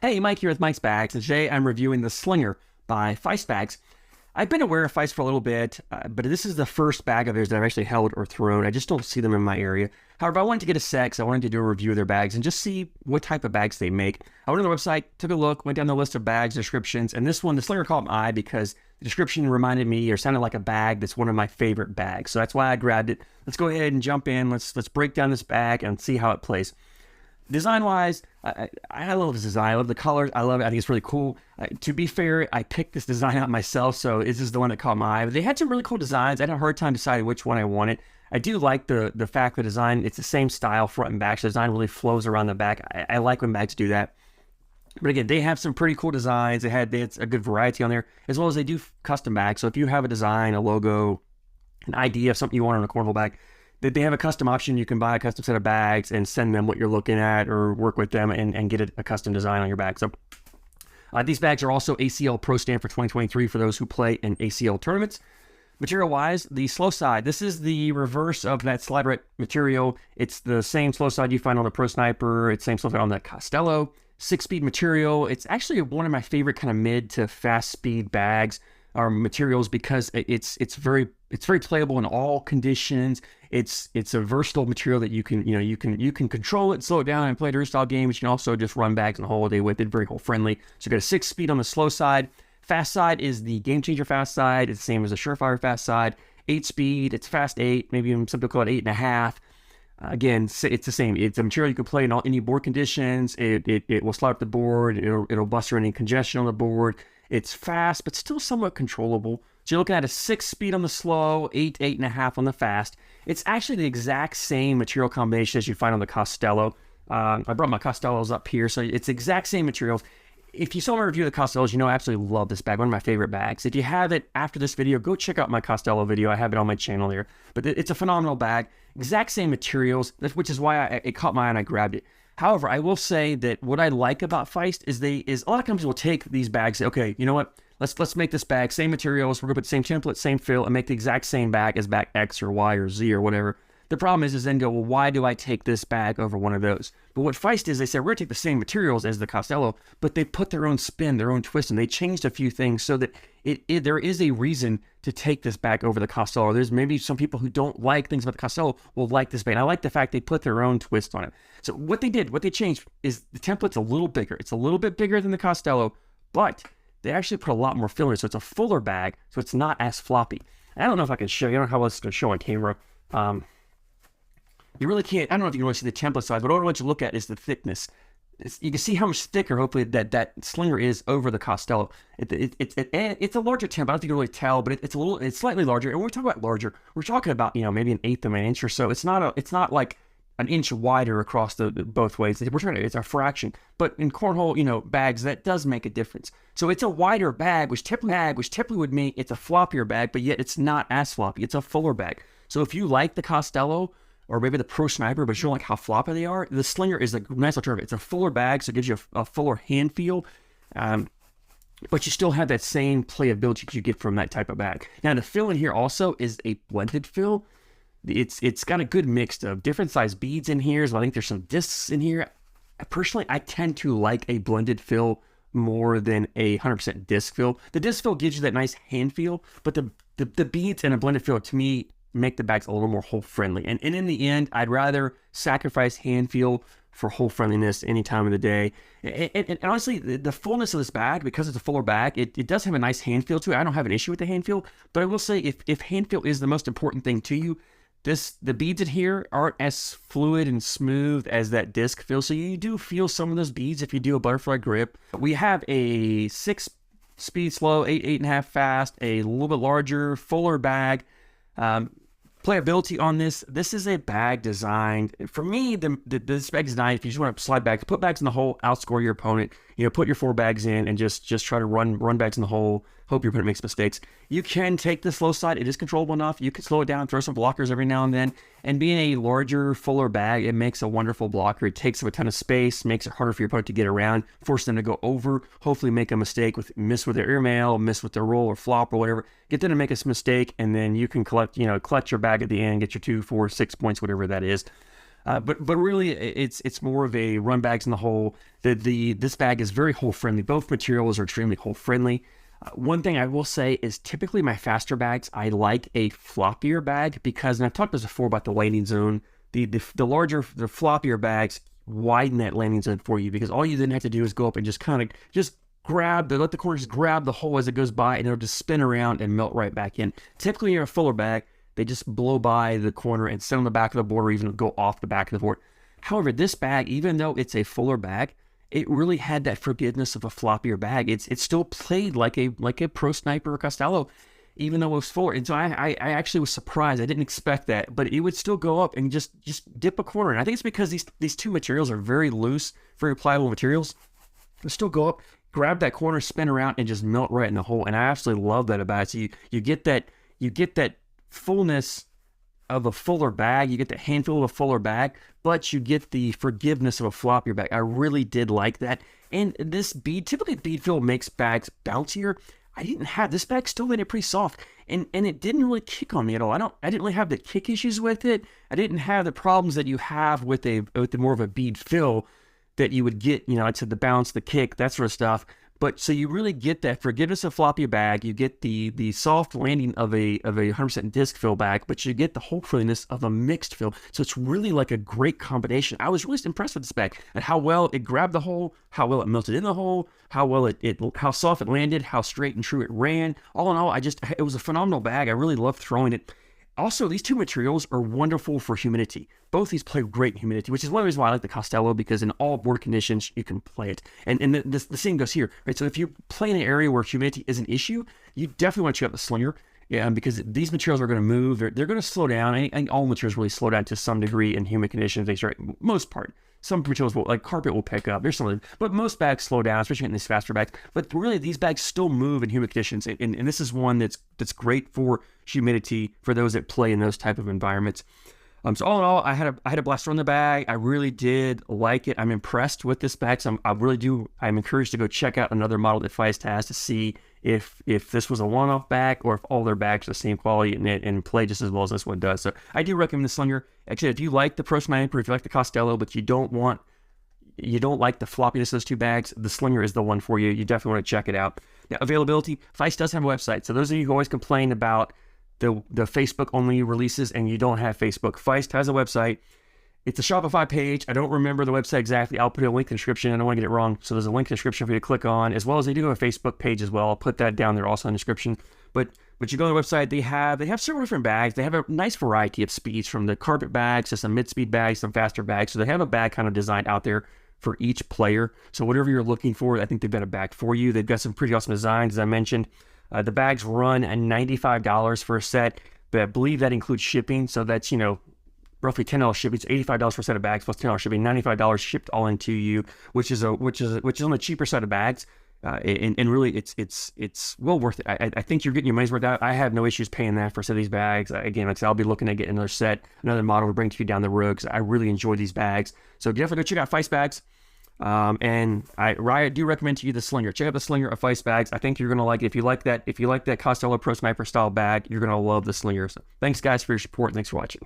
Hey, Mike here with Mike's Bags, and today I'm reviewing the Slinger by Feist Bags. I've been aware of Feist for a little bit, but this is the first bag of theirs that I've actually held or thrown. I just don't see them in my area. However, I wanted to get a set because I wanted to do a review of their bags and just see what type of bags they make. I went on their website, took a look, went down the list of bags, descriptions, and this one, the Slinger, caught my eye because the description reminded me or sounded like a bag that's one of my favorite bags. So that's why I grabbed it. Let's go ahead and jump in. Let's break down this bag and see how it plays. Design-wise, I love this design. I love the colors. I love it. I think it's really cool. To be fair, I picked this design out myself, so this is the one that caught my eye. But they had some really cool designs. I had a hard time deciding which one I wanted. I do like the fact the design, it's the same style front and back. So the design really flows around the back. I like when bags do that. But again, they have some pretty cool designs. They had a good variety on there, as well as they do custom bags. So if you have a design, a logo, an idea of something you want on a cornhole bag, they have a custom option. You can buy a custom set of bags and send them what you're looking at or work with them and get a custom design on your bag. So these bags are also ACL Pro Stand for 2023 for those who play in ACL tournaments. Material-wise, the slow side, this is the reverse of that slide right material. It's the same slow side you find on the Pro Sniper. It's the same slow side on the Costello. 6-speed material. It's actually one of my favorite kind of mid to fast speed bags or materials because it's very playable in all conditions. It's a versatile material that you can control it, slow it down, and play a style game. But you can also just run bags on the holiday with it. Very hole friendly. So you got a 6-speed on the slow side. Fast side is the game changer fast side. It's the same as the surefire fast side. 8-speed. It's fast 8. Maybe some people call it 8.5. Again, it's the same. It's a material you can play in any board conditions. It will slide up the board. It'll buster any congestion on the board. It's fast, but still somewhat controllable. So you're looking at a 6-speed on the slow, 8.5 on the fast. It's actually the exact same material combination as you find on the Costello. I brought my Costellos up here, so it's the exact same materials. If you saw my review of the Costellos, you know I absolutely love this bag, one of my favorite bags. If you have it after this video, go check out my Costello video. I have it on my channel there. But it's a phenomenal bag. Exact same materials, which is why it caught my eye and I grabbed it. However, I will say that what I like about Feist is a lot of companies will take these bags, say, okay, you know what? Let's make this bag, same materials, we're gonna put the same template, same fill, and make the exact same bag as bag X or Y or Z or whatever. The problem is then go, well, why do I take this bag over one of those? But what Feist is, they said, we're gonna take the same materials as the Costello, but they put their own spin, their own twist, and they changed a few things so that there is a reason to take this bag over the Costello. There's maybe some people who don't like things about the Costello will like this bag. And I like the fact they put their own twist on it. So what they changed is the template's a little bigger. It's a little bit bigger than the Costello, but they actually put a lot more fill in it. So it's a fuller bag, so it's not as floppy. I don't know if I can show you. I don't know how else to show on camera. You really can't, I don't know if you can really see the template size, but what I want you to look at is the thickness. You can see how much thicker, hopefully, that Slinger is over the Costello. It's a larger template. I don't think you can really tell, but it's slightly larger. And when we talk about larger, we're talking about, maybe 1/8 of an inch or so. It's not like an inch wider across both ways. It's a fraction. But in cornhole, bags, that does make a difference. So it's a wider bag, which typically would mean it's a floppier bag, but yet it's not as floppy. It's a fuller bag. So if you like the Costello, or maybe the Pro Sniper, but you don't like how floppy they are, the Slinger is a nice alternative. It's a fuller bag, so it gives you a fuller hand feel, but you still have that same playability you get from that type of bag. Now, the fill in here also is a blended fill. It's got a good mix of different size beads in here, so I think there's some discs in here. Personally, I tend to like a blended fill more than a 100% disc fill. The disc fill gives you that nice hand feel, but the beads and a blended fill, to me, make the bags a little more hole friendly. And in the end, I'd rather sacrifice hand feel for hole friendliness any time of the day. And honestly, the fullness of this bag, because it's a fuller bag, it does have a nice hand feel to it. I don't have an issue with the hand feel, but I will say if hand feel is the most important thing to you, the beads in here aren't as fluid and smooth as that disc feel. So you do feel some of those beads if you do a butterfly grip. We have a 6-speed slow, 8.5 fast, a little bit larger, fuller bag. Playability on this is a bag designed, for me, this bag is nice. If you just want to slide bags, put bags in the hole, outscore your opponent, put your 4 bags in and just try to run bags in the hole, hope your opponent makes mistakes. You can take the slow side, it is controllable enough. You can slow it down, throw some blockers every now and then, and being a larger, fuller bag, it makes a wonderful blocker. It takes up a ton of space, makes it harder for your opponent to get around, force them to go over, hopefully make a mistake, miss with their airmail, miss with their roll or flop or whatever, get them to make a mistake, and then you can collect your bag at the end, get your 2, 4, 6 points, whatever that is. But really, it's more of a run bags in the hole. This bag is very hole friendly. Both materials are extremely hole friendly. One thing I will say is typically my faster bags, I like a floppier bag because, and I've talked this before about the landing zone, the floppier bags widen that landing zone for you, because all you then have to do is go up and just kind of just let the corner just grab the hole as it goes by, and it'll just spin around and melt right back in. Typically, in a fuller bag, they just blow by the corner and sit on the back of the board, or even go off the back of the board. However, this bag, even though it's a fuller bag, it really had that forgiveness of a floppier bag. It still played like a Pro Sniper or Costello, even though it was fuller. And so I actually was surprised. I didn't expect that, but it would still go up and just dip a corner. And I think it's because these two materials are very loose, very pliable materials. They still go up, grab that corner, spin around, and just melt right in the hole. And I absolutely love that about it. So you get that fullness of a fuller bag, you get the handful of a fuller bag, but you get the forgiveness of a floppier bag. I really did like that. And typically bead fill makes bags bouncier. I didn't have, this bag still made it pretty soft, and it didn't really kick on me at all. I didn't really have the kick issues with it. I didn't have the problems that you have with the more of a bead fill that you would get, I said the bounce, the kick, that sort of stuff. But so you really get that forgiveness of floppy bag, you get the soft landing of a 100% disc fill bag, but you get the whole friendliness of a mixed fill. So it's really like a great combination. I was really impressed with this bag and how well it grabbed the hole, how well it melted in the hole, how well how soft it landed, how straight and true it ran. All in all, it was a phenomenal bag. I really loved throwing it. Also, these two materials are wonderful for humidity. Both these play great in humidity, which is one of the reasons why I like the Costello, because in all board conditions, you can play it. And the same goes here, right? So if you play in an area where humidity is an issue, you definitely want to check out the Slinger, because these materials are going to move. They're going to slow down. I think all materials really slow down to some degree in humid conditions. They start, most part. Some materials will, like carpet, will pick up. There's something, but most bags slow down, especially in these faster bags. But really, these bags still move in humid conditions, and this is one that's great for humidity for those that play in those type of environments. So all in all, I had a blast on the bag. I really did like it. I'm impressed with this bag. So I'm encouraged to go check out another model that Feist has to see if this was a one-off bag or if all their bags are the same quality and play just as well as this one does. So I do recommend the Slinger. Actually, if you like the Pro Sniper, if you like the Costello, but you don't like the floppiness of those two bags, the Slinger is the one for you. You definitely want to check it out. Now, availability, Feist does have a website. So those of you who always complain about the Facebook only releases and you don't have Facebook, Feist has a website. It's a Shopify page. I don't remember the website exactly. I'll put a link in the description. I don't want to get it wrong. So there's a link in the description for you to click on, as well as they do have a Facebook page as well. I'll put that down there also in the description. But you go on the website, they have several different bags. They have a nice variety of speeds, from the carpet bags to some mid-speed bags, some faster bags. So they have a bag kind of designed out there for each player. So whatever you're looking for, I think they've got a bag for you. They've got some pretty awesome designs, as I mentioned. The bags run at $95 for a set, but I believe that includes shipping. So that's, roughly $10 shipping. It's $85 for a set of bags plus $10 shipping, $95 shipped all into you, which is on the cheaper side of bags. And really, it's well worth it. I think you're getting your money's worth out. I have no issues paying that for a set of these bags. Again, like I said, I'll be looking to get another model to bring to you down the road, because I really enjoy these bags. So definitely go check out Feist Bags. And I do recommend to you the Slinger. Check out the Slinger of Feist Bags. I think you're gonna like it. If you like that Costello Pro Sniper style bag, you're gonna love the Slinger. So thanks guys for your support. Thanks for watching.